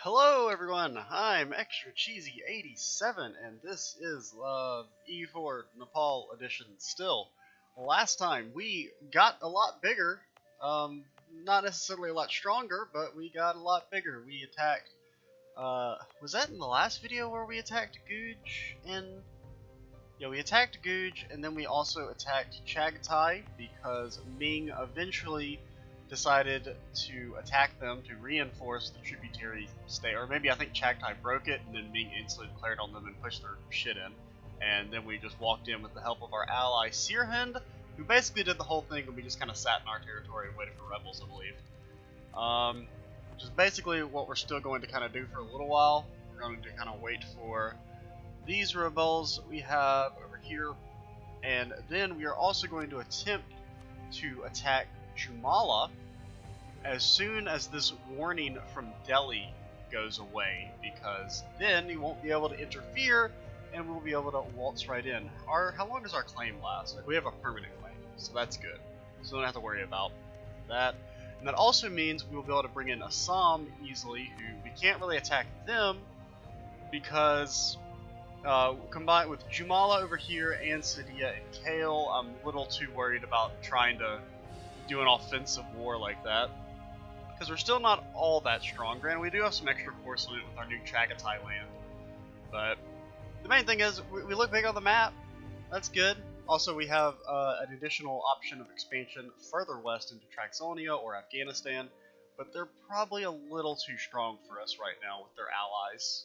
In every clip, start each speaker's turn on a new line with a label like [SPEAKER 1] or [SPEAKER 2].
[SPEAKER 1] Hello everyone, I'm Extra Cheesy 87 and this is E4 Nepal edition still. Last time we got a lot bigger, not necessarily a lot stronger, but we got a lot bigger. We attacked, was that in the last video where we attacked Guj and... Yeah, we attacked Guj and then we also attacked Chagatai because Ming eventually decided to attack them to reinforce the tributary state, or maybe I think Chagatai broke it and then Ming instantly declared on them and pushed their shit in. And then we just walked in with the help of our ally Sirhind, who basically did the whole thing and we just kind of sat in our territory and waited for rebels, I believe. Which is basically what we're still going to kind of do for a little while. We're going to kind of wait for these rebels we have over here, and then we are also going to attempt to attack Jumla as soon as this warning from Delhi goes away, because then he won't be able to interfere and we'll be able to waltz right in. How long does our claim last? We have a permanent claim, so that's good. So we don't have to worry about that. And that also means we will be able to bring in Assam easily, who we can't really attack them because combined with Jumla over here and Sadia and Kale, I'm a little too worried about trying to do an offensive war like that, because we're still not all that strong. Granted, we do have some extra force loot with our new Chagatai land, but the main thing is we look big on the map. That's good. Also, we have an additional option of expansion further west into Traxonia or Afghanistan, but they're probably a little too strong for us right now with their allies.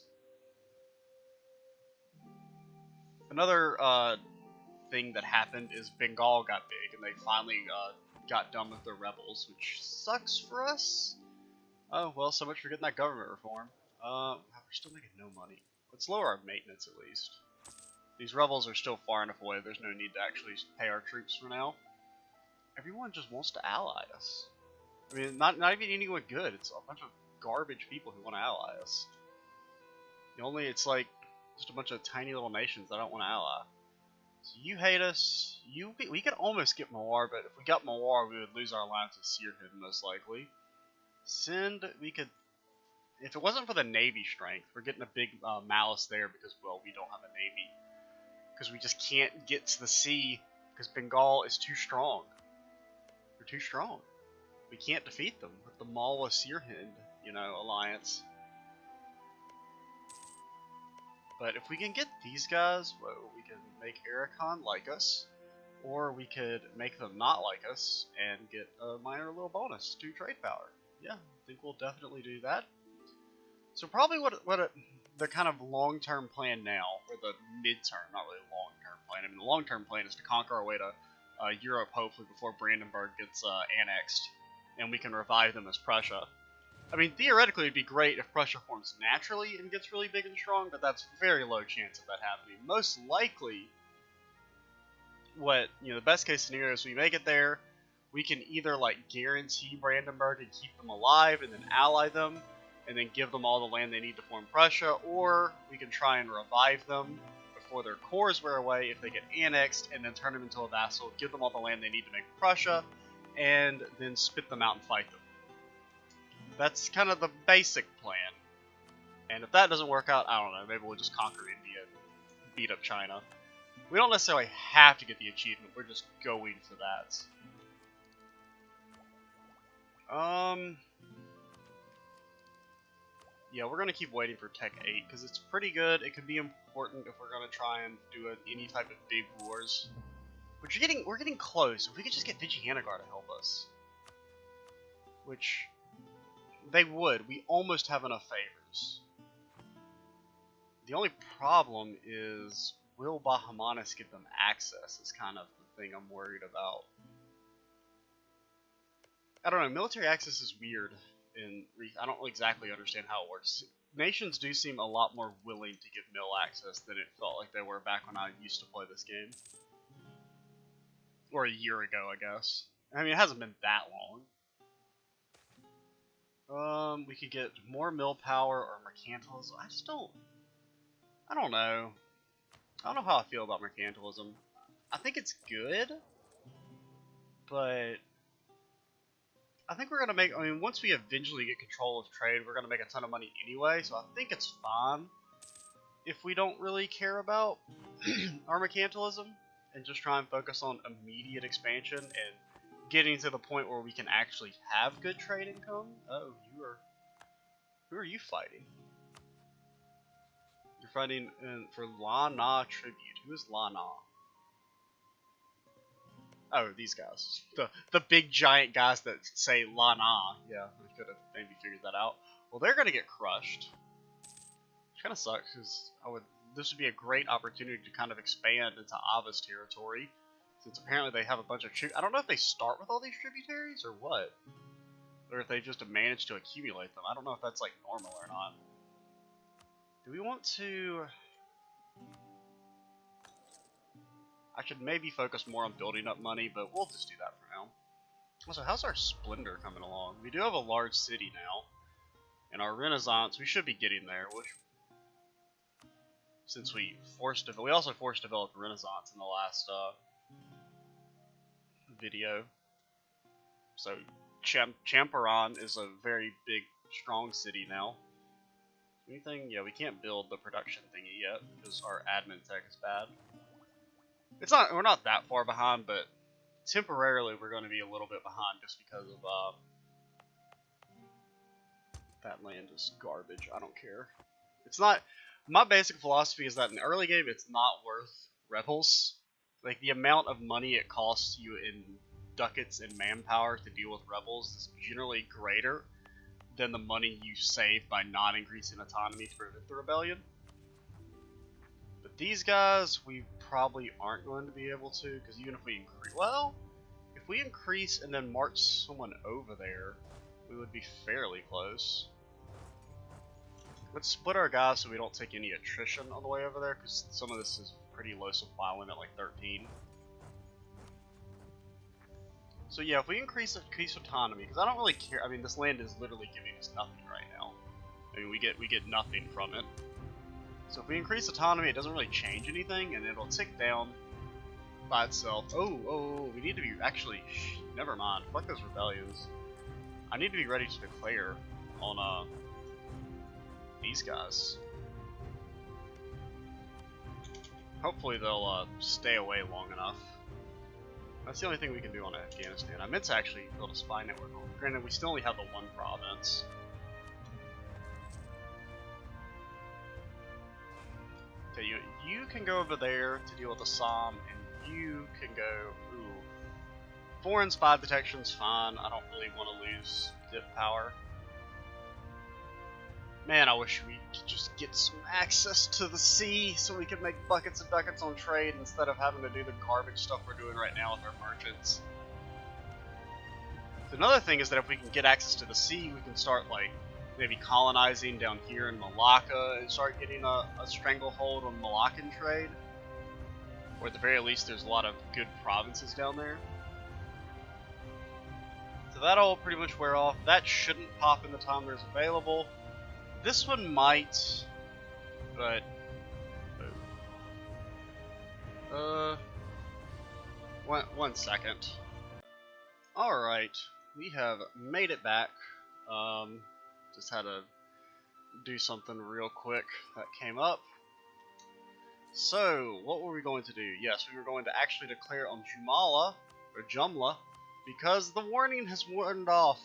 [SPEAKER 1] Another thing that happened is Bengal got big, and they finally got done with their rebels, which sucks for us. Oh, well, so much for getting that government reform. We're still making no money. Let's lower our maintenance at least. These rebels are still far enough away, there's no need to actually pay our troops for now. Everyone just wants to ally us. I mean, not even anyone good, it's a bunch of garbage people who want to ally us. It's like just a bunch of tiny little nations that don't want to ally. So you hate us. We could almost get Mawar, but if we got Mawar, we would lose our alliance with Sirhind most likely. We could, if it wasn't for the navy strength, we're getting a big malice there because, well, we don't have a navy. Because we just can't get to the sea because Bengal is too strong. They're too strong. We can't defeat them with the Malwa Sirhind, alliance. But if we can get these guys, well, we can make Arakan like us, or we could make them not like us and get a minor little bonus to trade power. Yeah, I think we'll definitely do that. So probably the kind of long-term plan now, or the mid-term, not really long-term plan. I mean, the long-term plan is to conquer our way to Europe, hopefully before Brandenburg gets annexed, and we can revive them as Prussia. I mean, theoretically, it'd be great if Prussia forms naturally and gets really big and strong, but that's very low chance of that happening. Most likely, the best case scenario is we make it there, we can either, guarantee Brandenburg and keep them alive and then ally them, and then give them all the land they need to form Prussia, or we can try and revive them before their cores wear away if they get annexed, and then turn them into a vassal, give them all the land they need to make Prussia, and then spit them out and fight them. That's kind of the basic plan. And if that doesn't work out, I don't know, maybe we'll just conquer India and beat up China. We don't necessarily have to get the achievement, we're just going for that. Yeah, we're going to keep waiting for Tech 8, because it's pretty good. It could be important if we're going to try and do any type of big wars. Which we're getting close. If we could just get Vijayanagar to help us. Which... they would. We almost have enough favors. The only problem is, will Bahamanis give them access is kind of the thing I'm worried about. I don't know, military access is weird, and I don't exactly understand how it works. Nations do seem a lot more willing to give mil access than it felt like they were back when I used to play this game. Or a year ago, I guess. I mean, it hasn't been that long. We could get more mill power or mercantilism. I don't know. I don't know how I feel about mercantilism. I think it's good, but I think we're gonna make. I mean, once we eventually get control of trade, we're gonna make a ton of money anyway. So I think it's fine if we don't really care about our mercantilism and just try and focus on immediate expansion and getting to the point where we can actually have good trade income. Oh, who are you fighting? You're fighting for Lana tribute. Who is Lana? Oh, these guys. The big giant guys that say Lana. Yeah, I could have maybe figured that out. Well, they're gonna get crushed. Which kind of sucks because this would be a great opportunity to kind of expand into Ava's territory, since apparently they have a bunch of I don't know if they start with all these tributaries or what, or if they just managed to accumulate them. I don't know if that's like normal or not. Do we want to? I should maybe focus more on building up money, but we'll just do that for now. Also, how's our splendor coming along? We do have a large city now, and our Renaissance, we should be getting there. Since we also forced develop Renaissance in the last video. So Champaran is a very big, strong city now. Anything? Yeah, we can't build the production thingy yet because our admin tech is bad. We're not that far behind, but temporarily we're going to be a little bit behind just because of that land is garbage. I don't care. It's not. My basic philosophy is that in the early game, it's not worth rebels. Like, the amount of money it costs you in ducats and manpower to deal with rebels is generally greater than the money you save by not increasing autonomy to prevent the rebellion. But these guys, we probably aren't going to be able to, because even if we increase... Well, if we increase and then march someone over there, we would be fairly close. Let's split our guys so we don't take any attrition on the way over there, because some of this is pretty low supply limit, like 13. So yeah, if we increase autonomy, because I don't really care. I mean, this land is literally giving us nothing right now. I mean, we get nothing from it. So if we increase autonomy, it doesn't really change anything, and it'll tick down by itself. Oh, we need to be actually. Never mind. Fuck those rebellions. I need to be ready to declare on these guys. Hopefully they'll stay away long enough. That's the only thing we can do on Afghanistan. I meant to actually build a spy network. Granted, we still only have the one province. Okay, you can go over there to deal with Assam, and you can go. Ooh, foreign spy detection's fine. I don't really want to lose dip power. Man, I wish we could just get some access to the sea so we could make buckets and buckets on trade instead of having to do the garbage stuff we're doing right now with our merchants. Another thing is that if we can get access to the sea, we can start, like, maybe colonizing down here in Malacca and start getting a stranglehold on Malaccan trade. Or at the very least, there's a lot of good provinces down there. So that'll pretty much wear off. That shouldn't pop in the time there's available. This one might, but one second. All right, we have made it back. Just had to do something real quick that came up. So, what were we going to do? Yes, we were going to actually declare on Jumla, because the warning has worn off.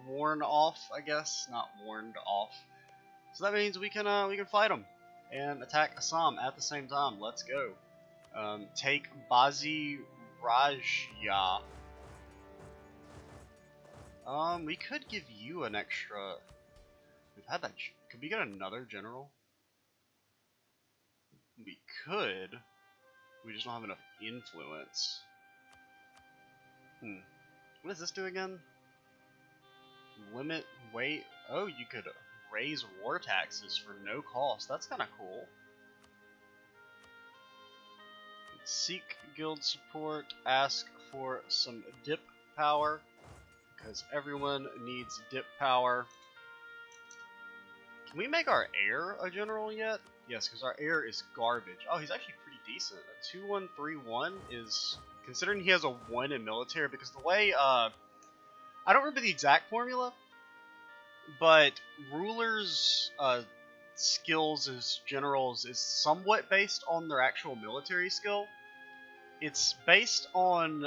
[SPEAKER 1] Worn off, I guess, not warned off. So that means we can fight them and attack Assam at the same time. Let's go. Take Bazi Rajya. We could give you an extra. We've had that. Could we get another general? We could. We just don't have enough influence. What does this do again? Limit weight. Oh, you could raise war taxes for no cost. That's kind of cool. Seek guild support. Ask for some dip power, because everyone needs dip power. Can we make our heir a general yet? Yes, because our heir is garbage. Oh, he's actually pretty decent. A 2131 is, considering he has a 1 in military, because the way I don't remember the exact formula, but rulers' skills as generals is somewhat based on their actual military skill. It's based on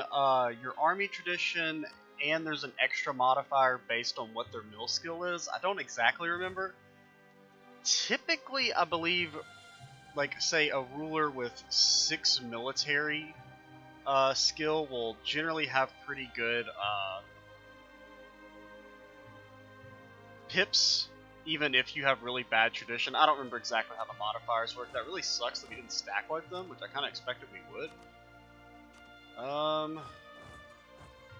[SPEAKER 1] your army tradition, and there's an extra modifier based on what their mill skill is. I don't exactly remember. Typically, I believe, like, say, a ruler with 6 military skill will generally have pretty good pips, even if you have really bad tradition. I don't remember exactly how the modifiers work. That really sucks that we didn't stack wipe them, which I kind of expected we would.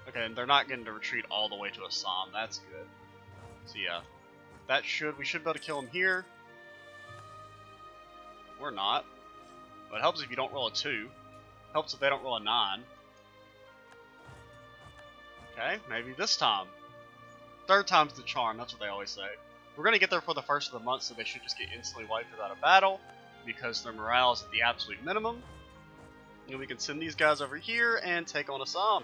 [SPEAKER 1] Okay, and they're not getting to retreat all the way to Assam. That's good. So yeah, we should be able to kill them here. We're not. But it helps if you don't roll a 2. Helps if they don't roll a 9. Okay, maybe this time. Third time's the charm, that's what they always say. We're going to get there for the first of the month, so they should just get instantly wiped without a battle, because their morale is at the absolute minimum. And we can send these guys over here and take on Assam.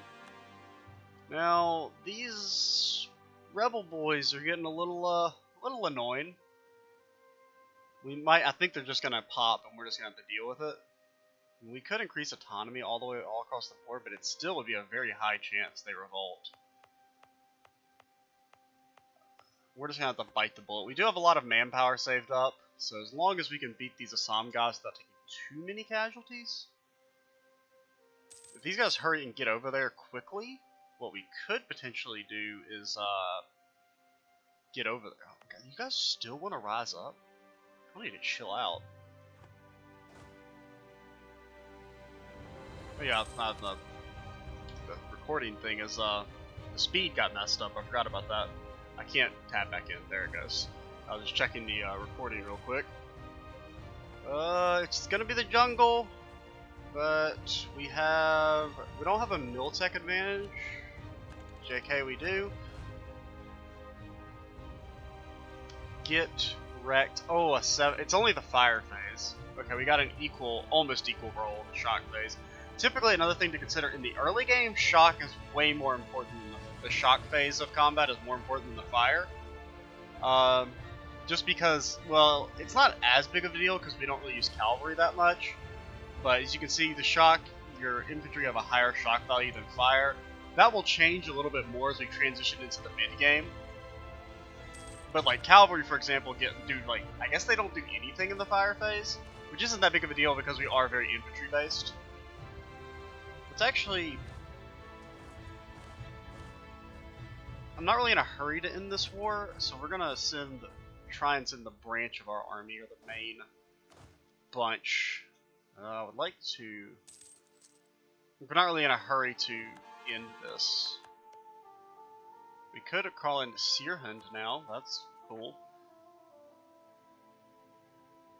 [SPEAKER 1] Now, these rebel boys are getting a little annoying. I think they're just going to pop, and we're just going to have to deal with it. We could increase autonomy all across the board, but it still would be a very high chance they revolt. We're just going to have to bite the bullet. We do have a lot of manpower saved up, so as long as we can beat these Assam guys without taking too many casualties. If these guys hurry and get over there quickly, what we could potentially do is get over there. Oh, God, you guys still want to rise up? I need to chill out. Oh yeah, the recording thing is, the speed got messed up. I forgot about that. I can't tab back in. There it goes. I was just checking the recording real quick. It's gonna be the jungle, but we don't have a mill tech advantage. JK, we do. Get wrecked. Oh, a 7. It's only the fire phase. Okay, we got an almost equal roll in the shock phase. Typically, another thing to consider in the early game, shock is way more important than the shock phase of combat is more important than the fire. Just because, well, it's not as big of a deal because we don't really use cavalry that much. But as you can see, the shock, your infantry have a higher shock value than fire. That will change a little bit more as we transition into the mid game. But like cavalry, for example, I guess they don't do anything in the fire phase, which isn't that big of a deal because we are very infantry based. It's actually, I'm not really in a hurry to end this war, so we're gonna try and send the branch of our army, or the main bunch. I would like to. We're not really in a hurry to end this. We could call in Sirhind now. That's cool.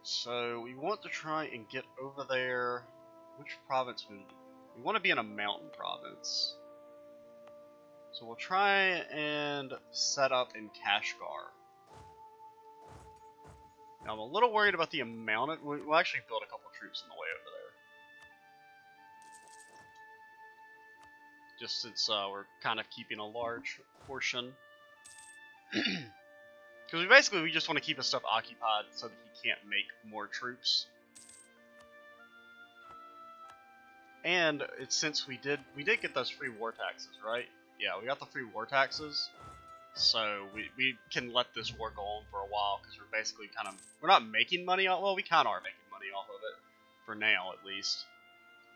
[SPEAKER 1] So we want to try and get over there. Which province would we want to be in? A mountain province. So we'll try and set up in Kashgar. Now I'm a little worried about the amount of. We'll actually build a couple troops on the way over there. Just since we're kind of keeping a large portion. Because we just want to keep his stuff occupied so that he can't make more troops. And it's since we did get those free war taxes, right? Yeah, we got the free war taxes. So we can let this war go on for a while because we're basically we're not making money off. Well, we kind of are making money off of it for now, at least.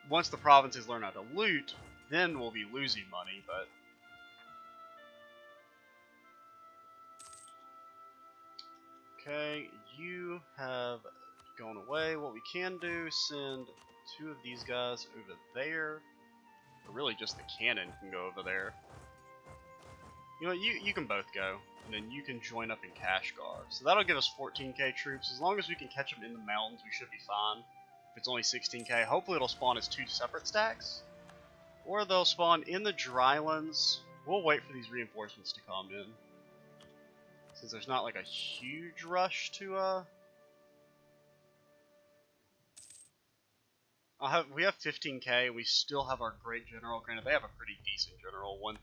[SPEAKER 1] Once the provinces learn how to loot, then we'll be losing money, but. Okay, you have gone away. What we can do, send 2 of these guys over there. Or really just the cannon can go over there. You know what, you can both go. And then you can join up in Kashgar. So that'll give us 14k troops. As long as we can catch them in the mountains, we should be fine. If it's only 16k, hopefully it'll spawn as 2 separate stacks. Or they'll spawn in the drylands. We'll wait for these reinforcements to come in. Since there's not like a huge rush to we have 15k, we still have our great general. Granted, they have a pretty decent general, 1-3.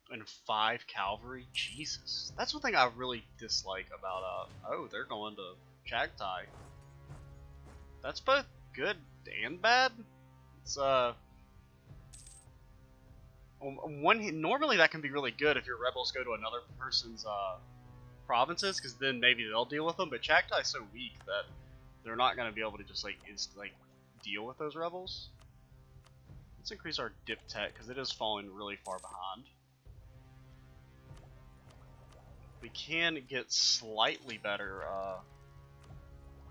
[SPEAKER 1] And 5 cavalry? Jesus. That's one thing I really dislike about, oh, they're going to Chagtai. That's both good and bad. It's, normally that can be really good if your rebels go to another person's, provinces, because then maybe they'll deal with them, but Chagtai's so weak that they're not going to be able to just, like, deal with those rebels. Let's increase our dip tech, because it is falling really far behind. We can get slightly better,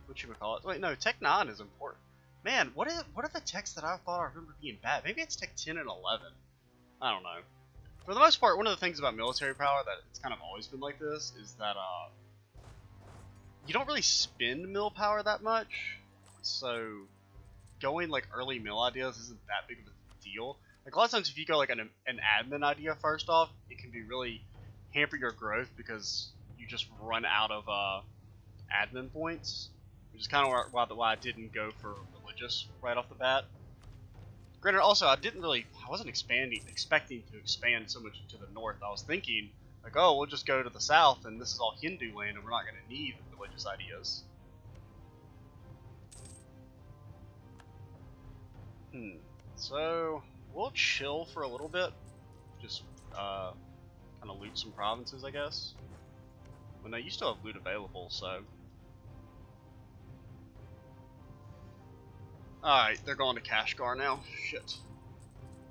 [SPEAKER 1] whatchamacallit. Wait, no, Tech 9 is important. Man, what are the techs that I thought I remember being bad? Maybe it's Tech 10 and 11. I don't know. For the most part, one of the things about military power that it's kind of always been like this is that, you don't really spend mill power that much, so going, like, early mill ideas isn't that big of a deal. Like, a lot of times if you go, like, an admin idea first off, it can be really hamper your growth because you just run out of admin points, which is kind of why I didn't go for religious right off the bat. Granted, also I wasn't expecting to expand so much to the north. I was thinking like, oh, we'll just go to the south and this is all Hindu land and we're not going to need religious ideas. So we'll chill for a little bit, just kind of loot some provinces, I guess. But no, you still have loot available, so. Alright, they're going to Kashgar now. Shit.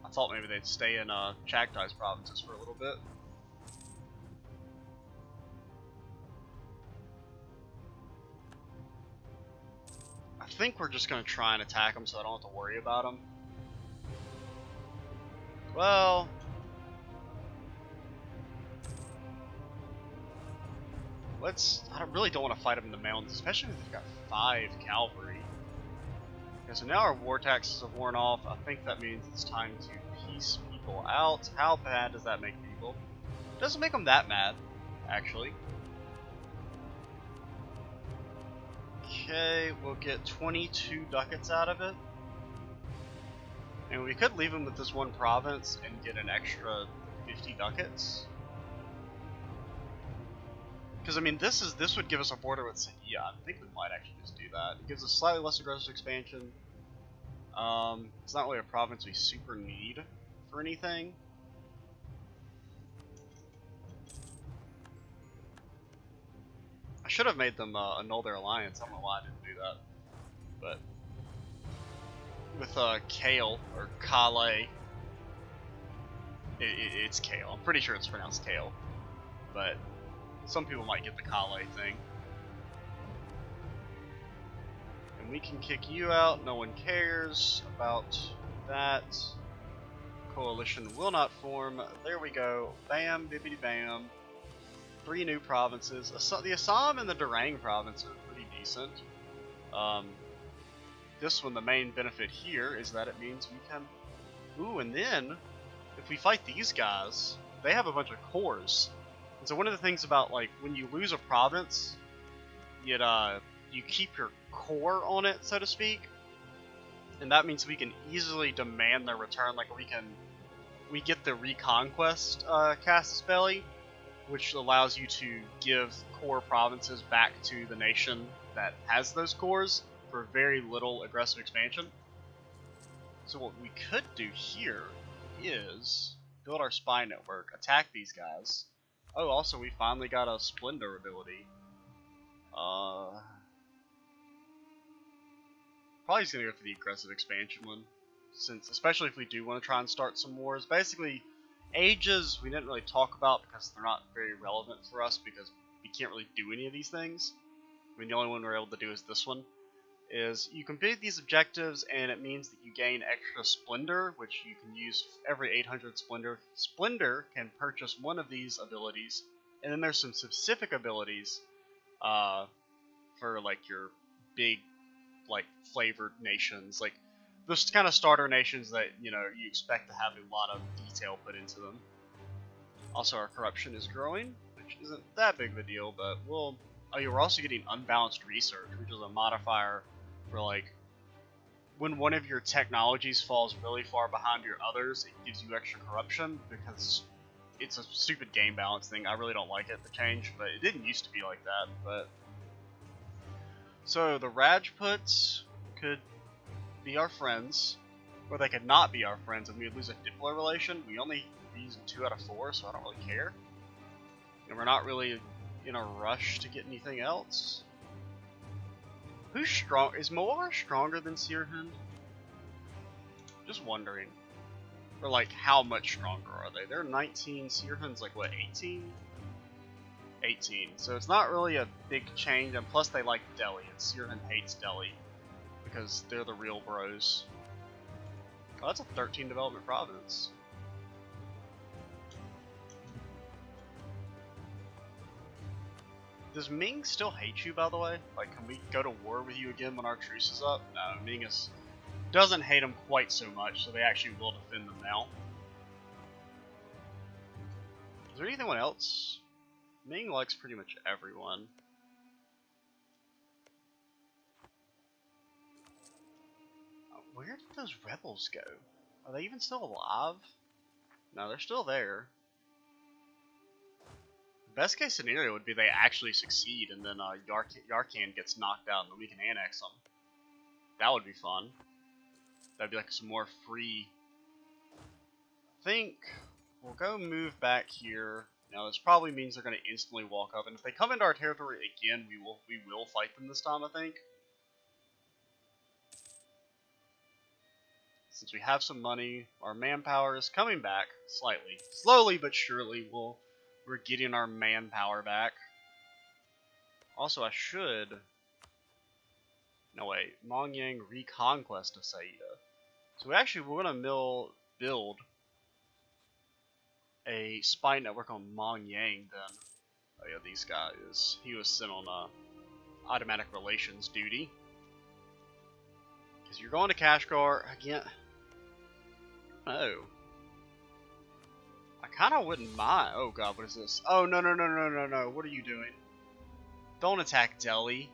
[SPEAKER 1] I thought maybe they'd stay in Chagtai's provinces for a little bit. I think we're just going to try and attack them so I don't have to worry about them. Well, I really don't want to fight them in the mountains, especially if they've got 5 cavalry. Okay, so now our war taxes have worn off. I think that means it's time to peace people out. How bad does that make people? It doesn't make them that mad, actually. Okay, we'll get 22 ducats out of it. And we could leave them with this one province and get an extra 50 ducats. Because I mean, this would give us a border with Sirhind. I think we might actually just do that. It gives us slightly less aggressive expansion. It's not really a province we super need for anything. I should have made them annul their alliance. I don't know why I didn't do that. But with Kale or Kale, it's Kale. I'm pretty sure it's pronounced Kale, but some people might get the Kale thing. And we can kick you out. No one cares about that. Coalition will not form. There we go. Bam, bibbidi bam. 3 new provinces. The Assam and the Durang province are pretty decent. This one, the main benefit here is that it means we can... Ooh, and then, if we fight these guys, they have a bunch of cores. And so one of the things about, like, when you lose a province, you keep your core on it, so to speak. And that means we can easily demand their return. Like, we get the Reconquest Casus Belli, which allows you to give core provinces back to the nation that has those cores for very little aggressive expansion. So what we could do here is build our spy network, attack these guys. Oh, also we finally got a Splendor ability. Probably just gonna go for the aggressive expansion one, since especially if we do want to try and start some wars. Basically, ages we didn't really talk about because they're not very relevant for us because we can't really do any of these things. I mean, the only one we're able to do is this one. Is you complete these objectives and it means that you gain extra Splendor, which you can use every 800 Splendor. Splendor can purchase one of these abilities, and then there's some specific abilities for like your big, like, flavored nations, like those kind of starter nations that you expect to have a lot of detail put into them. Also, our corruption is growing, which isn't that big of a deal, but we'll. Oh, yeah, we're also getting unbalanced research, which is a modifier for, like, when one of your technologies falls really far behind your others, it gives you extra corruption, because it's a stupid game balance thing. I really don't like it, the change, but it didn't used to be like that. But so the Rajputs could be our friends, or they could not be our friends, and we would lose a diplo relation. We only use 2 out of 4, so I don't really care. And we're not really in a rush to get anything else. Who's strong? Is Moar stronger than Sirhind? Just wondering. Or like, how much stronger are they? They're 19, Sirhind's like, what, 18? 18. So it's not really a big change, and plus they like Delhi, and Sirhind hates Delhi. Because they're the real bros. Oh, that's a 13 development province. Does Ming still hate you, by the way? Like, can we go to war with you again when our truce is up? No, Ming doesn't hate them quite so much, so they actually will defend them now. Is there anyone else? Ming likes pretty much everyone. Where did those rebels go? Are they even still alive? No, they're still there. Best case scenario would be they actually succeed, and then Yarkand gets knocked out, and then we can annex them. That would be fun. That'd be like some more free. I think we'll go move back here. Now this probably means they're going to instantly walk up, and if they come into our territory again, we will fight them this time, I think. Since we have some money, our manpower is coming back slightly, slowly but surely. We're getting our manpower back. Also, I should... No, wait. Mongyang reconquest of Saida. So we're going to build a spy network on Mongyang then. Oh yeah, these guys. He was sent on automatic relations duty. Because you're going to Kashgar again. Oh. I kind of wouldn't mind. Oh god, what is this? Oh, no. What are you doing? Don't attack Delhi.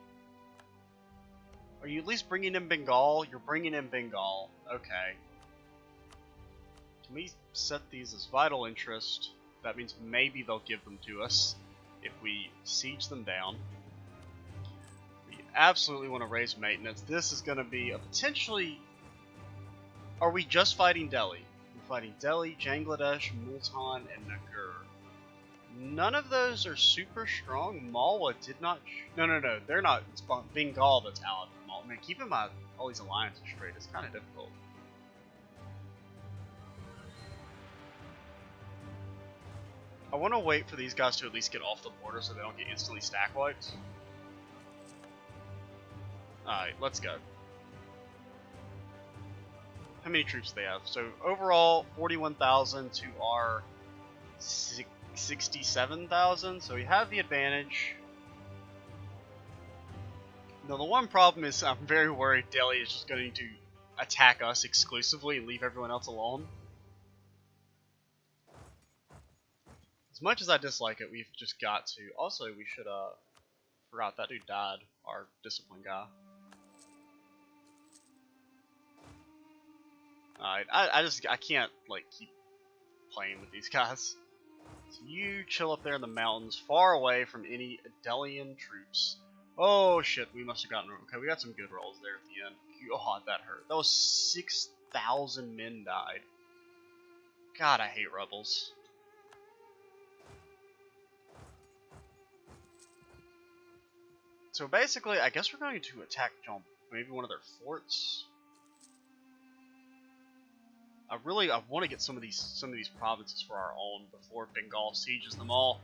[SPEAKER 1] Are you at least bringing in Bengal? You're bringing in Bengal. Okay. Can we set these as vital interest? That means maybe they'll give them to us if we siege them down. We absolutely want to raise maintenance. This is going to be a potentially... Are we just fighting Delhi? We're fighting Delhi, Bangladesh, Multan, and Nagur. None of those are super strong. Malwa did not... No, they're not. It's Bengal that's allied with Malwa. I mean, keeping all these alliances straight is kind of difficult. I want to wait for these guys to at least get off the border so they don't get instantly stack wiped. Alright, let's go. How many troops do they have? So overall, 41,000 to our 67,000. So we have the advantage. Now the one problem is I'm very worried Delhi is just going to attack us exclusively and leave everyone else alone. As much as I dislike it, we've just got to. Also, we should forgot that dude died. Our discipline guy. Alright, I can't like keep playing with these guys. So you chill up there in the mountains, far away from any Delian troops. Oh shit, we must have gotten... Okay, we got some good rolls there at the end. God, that hurt. That was 6,000 men died. God, I hate rebels. So basically, I guess we're going to attack maybe one of their forts. I want to get some of these provinces for our own before Bengal sieges them all.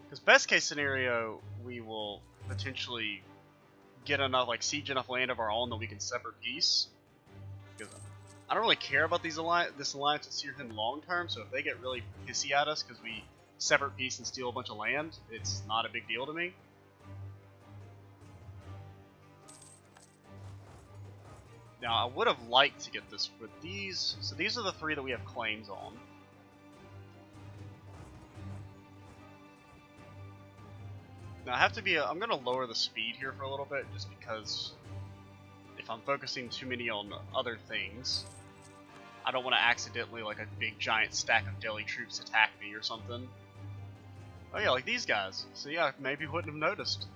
[SPEAKER 1] Because best case scenario, we will potentially get enough, like siege enough land of our own that we can sever peace. Because I don't really care about this alliance with Sirhind long term. So if they get really pissy at us because we sever peace and steal a bunch of land, it's not a big deal to me. Now, I would have liked to get this with these. So these are the 3 that we have claims on. Now, I have to be... I'm going to lower the speed here for a little bit, just because if I'm focusing too many on other things. I don't want to accidentally, like, a big giant stack of Delhi troops attack me or something. Oh yeah, like these guys. So yeah, maybe wouldn't have noticed.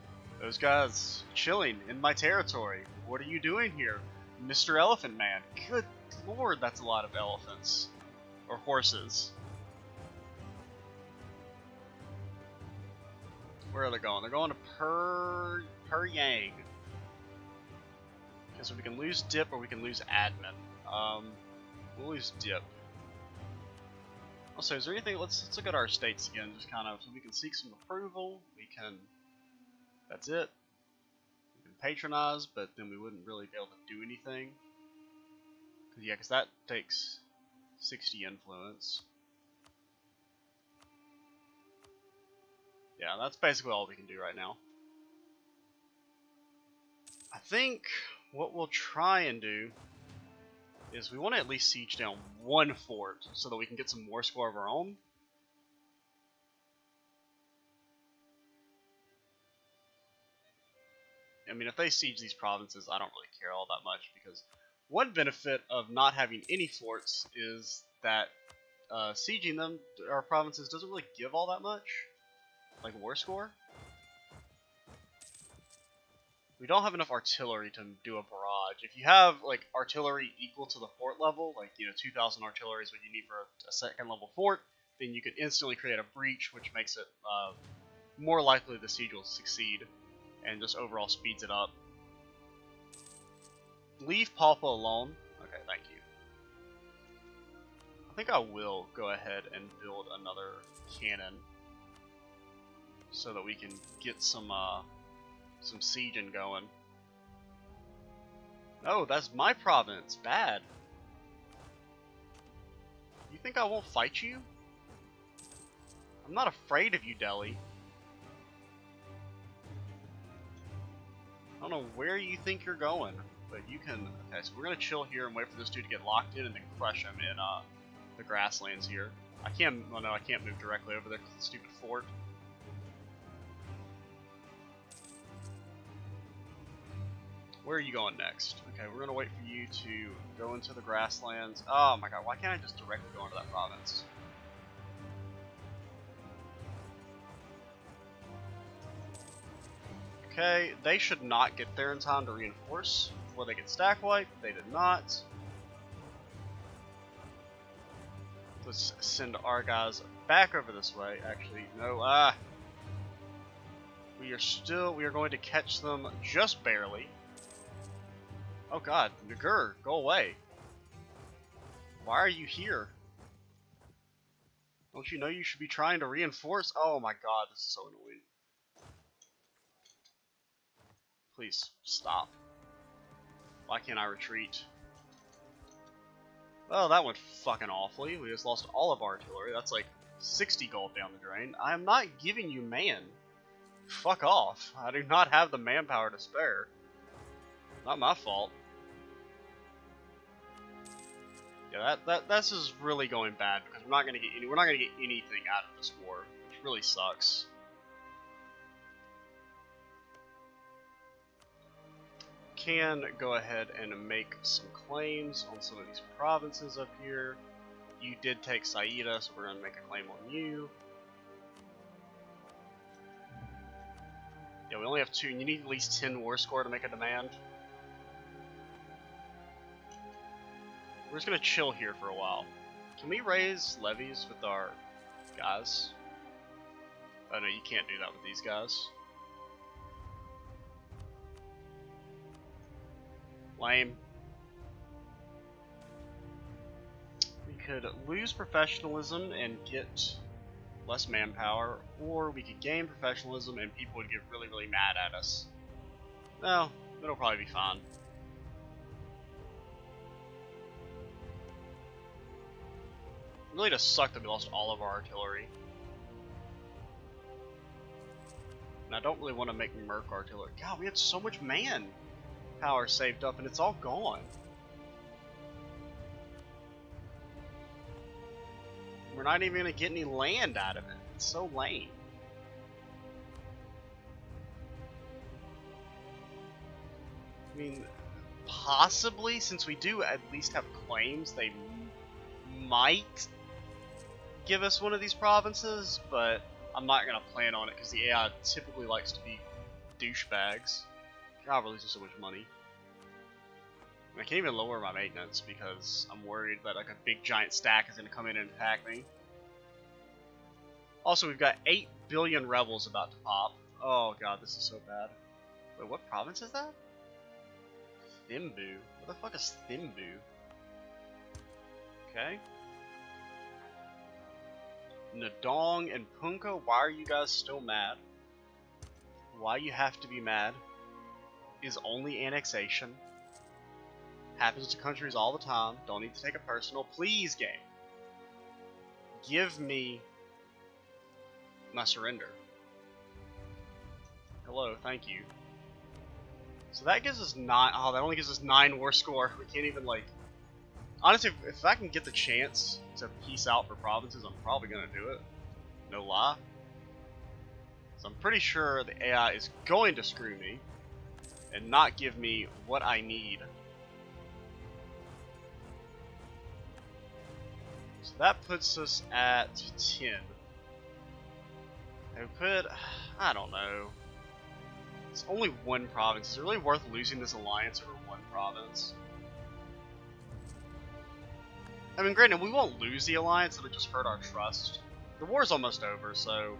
[SPEAKER 1] Those guys chilling in my territory. What are you doing here, Mr. Elephant Man? Good lord, that's a lot of elephants. Or horses. Where are they going? They're going to Pyongyang. Okay, so we can lose dip or we can lose admin. We'll lose dip. Also, is there anything? Let's look at our states again, just kind of so we can seek some approval. We can. That's it. We can patronize, but then we wouldn't really be able to do anything. Yeah, because that takes 60 influence. Yeah, that's basically all we can do right now. I think what we'll try and do is we want to at least siege down one fort so that we can get some war score of our own. I mean, if they siege these provinces, I don't really care all that much, because one benefit of not having any forts is that sieging them, our provinces, doesn't really give all that much, like war score. We don't have enough artillery to do a barrage. If you have like artillery equal to the fort level, like 2,000 artillery is what you need for a second level fort, then you could instantly create a breach, which makes it more likely the siege will succeed, and just overall speeds it up. Leave Papa alone. Okay, thank you. I think I will go ahead and build another cannon so that we can get some sieging going. Oh, that's my province. Bad. You think I won't fight you? I'm not afraid of you, Delhi. I don't know where you think you're going, but you can. Okay, so we're gonna chill here and wait for this dude to get locked in and then crush him in the grasslands here. I can't. Oh no, I can't move directly over there because of the stupid fort. Where are you going next? Okay, we're gonna wait for you to go into the grasslands. Oh my god, why can't I just directly go into that province? Okay, they should not get there in time to reinforce before they get stack wiped. They did not. Let's send our guys back over this way. Actually, no, we are going to catch them just barely. Oh god, Nagur, go away. Why are you here? Don't you know you should be trying to reinforce? Oh my god, this is so annoying. Please, stop. Why can't I retreat? Well, that went fucking awfully. We just lost all of our artillery. That's like 60 gold down the drain. I am not giving you man. Fuck off. I do not have the manpower to spare. Not my fault. Yeah, this is really going bad because we're not gonna get anything out of this war, which really sucks. Can go ahead and make some claims on some of these provinces up here. You did take Saida, so we're gonna make a claim on you. Yeah, we only have 2. You need at least 10 war score to make a demand. We're just gonna chill here for a while. Can we raise levies with our guys? Oh no, you can't do that with these guys. Lame. We could lose professionalism and get less manpower, or we could gain professionalism and people would get really, really mad at us. No, it'll probably be fine. It really does suck that we lost all of our artillery. And I don't really want to make Merc artillery. God, we had so much manpower saved up and it's all gone. We're not even going to get any land out of it. It's so lame. I mean, possibly, since we do at least have claims, they might give us one of these provinces, but I'm not gonna plan on it because the AI typically likes to be douchebags. God, we're losing so much money. I can't even lower my maintenance because I'm worried that like a big giant stack is gonna come in and attack me. Also, we've got 8 billion rebels about to pop. Oh god, this is so bad. Wait, what province is that? Thimbu. What the fuck is Thimbu? Okay. Nadong and Punka, why are you guys still mad? Why you have to be mad is only annexation. Happens to countries all the time. Don't need to take it personal. Please, game. Give me my surrender. Hello, thank you. So that gives us 9. Oh, that only gives us 9 war score. We can't even, like. Honestly, if I can get the chance to peace out for provinces, I'm probably gonna do it. No lie. So I'm pretty sure the AI is going to screw me and not give me what I need. So that puts us at 10. I put, I don't know. It's only 1 province. Is it really worth losing this alliance over 1 province? I mean, granted, we won't lose the alliance, it'll just hurt our trust. The war's almost over, so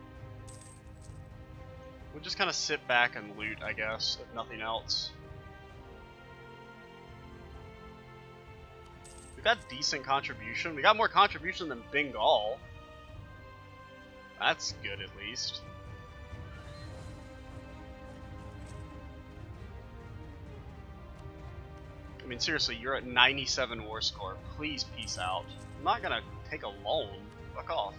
[SPEAKER 1] we'll just kind of sit back and loot, I guess, if nothing else. We got decent contribution. We got more contribution than Bengal. That's good, at least. I mean, seriously, you're at 97 war score. Please peace out. I'm not gonna take a loan. Fuck off.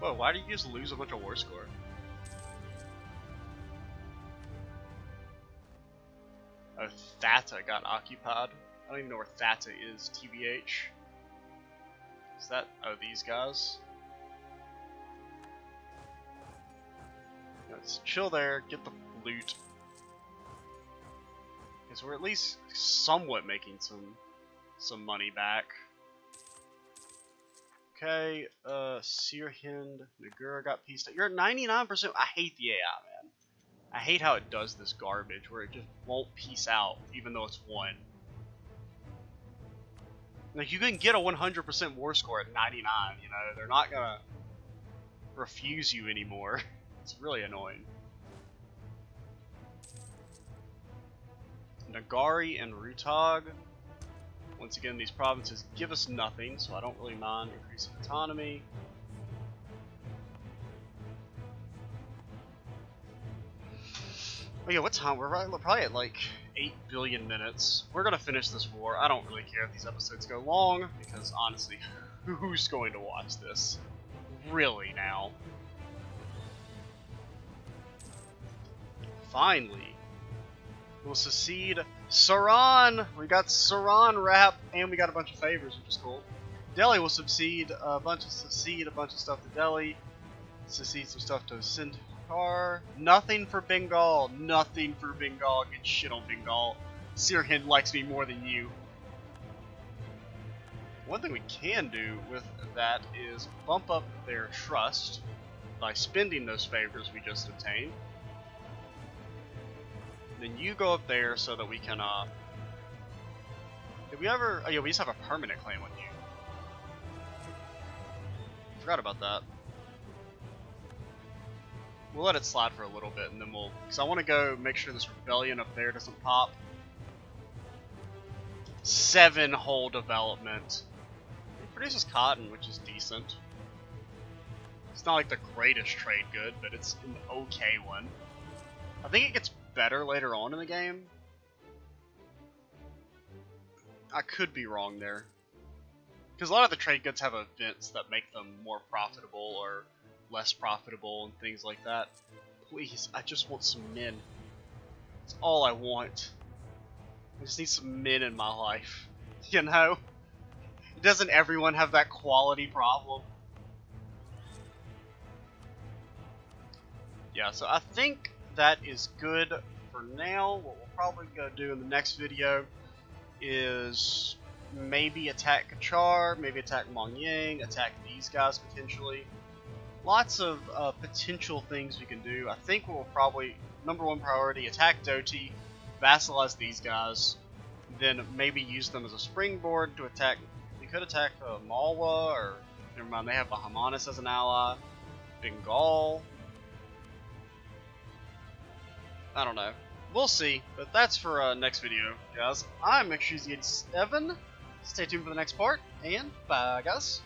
[SPEAKER 1] Whoa, why did you just lose a bunch of war score? Oh, Thata got occupied. I don't even know where Thata is, TBH. Is that... oh, these guys? Let's chill there, get the loot. Because we're at least somewhat making some money back. Okay, Sirhind, Nagura got pieced out. You're at 99%. I hate the AI, man. I hate how it does this garbage where it just won't peace out, even though it's 1. Like, you can get a 100% war score at 99, you know? They're not gonna refuse you anymore. It's really annoying. Nagari and Rutog. Once again, these provinces give us nothing, so I don't really mind increasing autonomy. Oh yeah, what time? We're probably at like 8 billion minutes. We're gonna finish this war. I don't really care if these episodes go long, because honestly, who's going to watch this? Really now? Finally, we'll secede Saran! We got Saran rap, and we got a bunch of favors, which is cool. Delhi will secede a bunch of stuff to Delhi. Secede some stuff to Sindhar. Nothing for Bengal. Nothing for Bengal. Get shit on Bengal. Sirhind likes me more than you. One thing we can do with that is bump up their trust by spending those favors we just obtained. Then you go up there so that we can, did we ever, oh yeah, we just have a permanent claim on you. Forgot about that. We'll let it slide for a little bit and then we'll, because I want to go make sure this rebellion up there doesn't pop. 7 whole development. It produces cotton, which is decent. It's not like the greatest trade good, but it's an okay one. I think it gets better later on in the game. I could be wrong there. Because a lot of the trade goods have events that make them more profitable or less profitable and things like that. Please, I just want some men. That's all I want. I just need some men in my life. You know? Doesn't everyone have that quality problem? Yeah, so I think that is good for now. What we'll probably go do in the next video is maybe attack Kachar, maybe attack Mongyang, attack these guys potentially. Lots of potential things we can do. I think we'll probably, number one priority, attack Doti, vassalize these guys, then maybe use them as a springboard to attack. We could attack Malwa, or never mind, they have Bahamanis as an ally, Bengal. I don't know. We'll see, but that's for next video, guys. I'm Extreezy87. Stay tuned for the next part, and bye, guys.